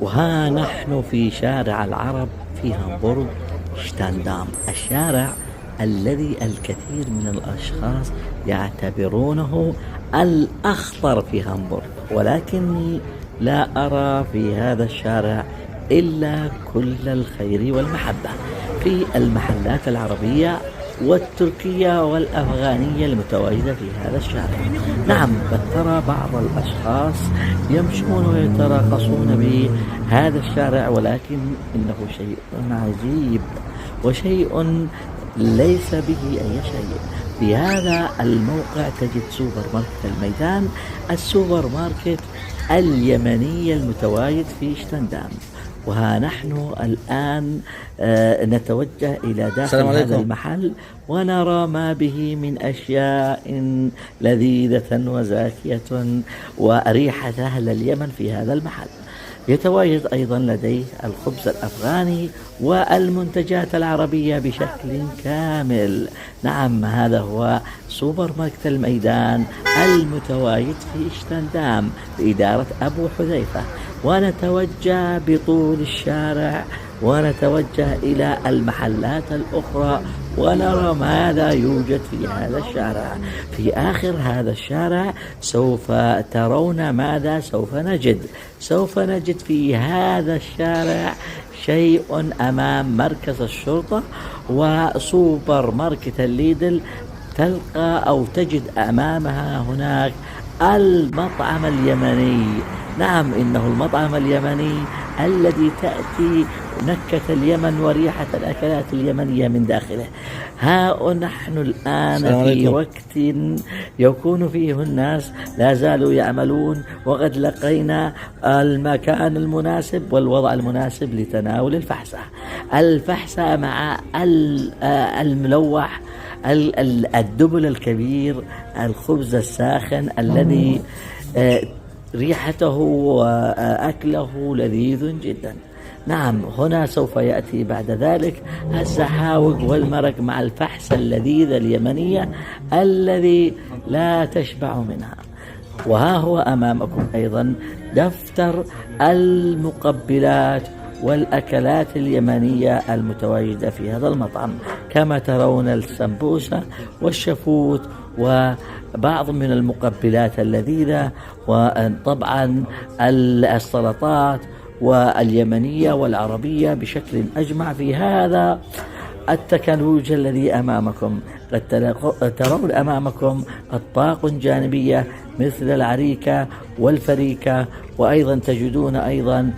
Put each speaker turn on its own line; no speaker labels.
وها نحن في شارع العرب في هامبورغ شتاندام، الشارع الذي الكثير من الأشخاص يعتبرونه الأخطر في هامبورغ، ولكني لا أرى في هذا الشارع إلا كل الخير والمحبة في المحلات العربية والتركية والأفغانية المتواجدة في هذا الشارع. نعم، قد ترى بعض الأشخاص يمشون ويتراقصون بهذا الشارع، ولكن إنه شيء عجيب وشيء ليس به أي شيء. في هذا الموقع تجد سوبر ماركت الميدان، السوبر ماركت اليمني المتواجد في شتندام. وها نحن الآن نتوجه إلى داخل هذا المحل ونرى ما به من أشياء لذيذة وزاكية وريحة أهل اليمن في هذا المحل. يتواجد أيضا لديه الخبز الأفغاني والمنتجات العربية بشكل كامل. نعم، هذا هو سوبر ماركت الميدان المتواجد في شتندام بإدارة أبو حذيفة. ونتوجه بطول الشارع ونتوجه إلى المحلات الأخرى ونرى ماذا يوجد في هذا الشارع. في آخر هذا الشارع سوف ترون ماذا سوف نجد في هذا الشارع شيء أمام مركز الشرطة وسوبر ماركت الليدل. تلقى أو تجد أمامها هناك المطعم اليمني. نعم، إنه المطعم اليمني الذي تأتي نكهة اليمن وريحة الأكلات اليمنية من داخله. ها نحن الآن في وقت يكون فيه الناس لا زالوا يعملون، وقد لقينا المكان المناسب والوضع المناسب لتناول الفحسة مع الملوح، الدبل الكبير، الخبز الساخن الذي ريحته وأكله لذيذ جدا. نعم، هنا سوف يأتي بعد ذلك الزحاوق والمرق مع الفحسة اللذيذة اليمنية الذي لا تشبع منها. وها هو أمامكم أيضا دفتر المقبلات والأكلات اليمنية المتواجدة في هذا المطعم. كما ترون السمبوسة والشفوت وبعض من المقبلات اللذيذة، وطبعا السلطات واليمنية والعربية بشكل أجمع في هذا التكالوج الذي أمامكم. قد ترون أمامكم أطباق جانبية مثل العريكة والفريكة، وأيضا تجدون أيضا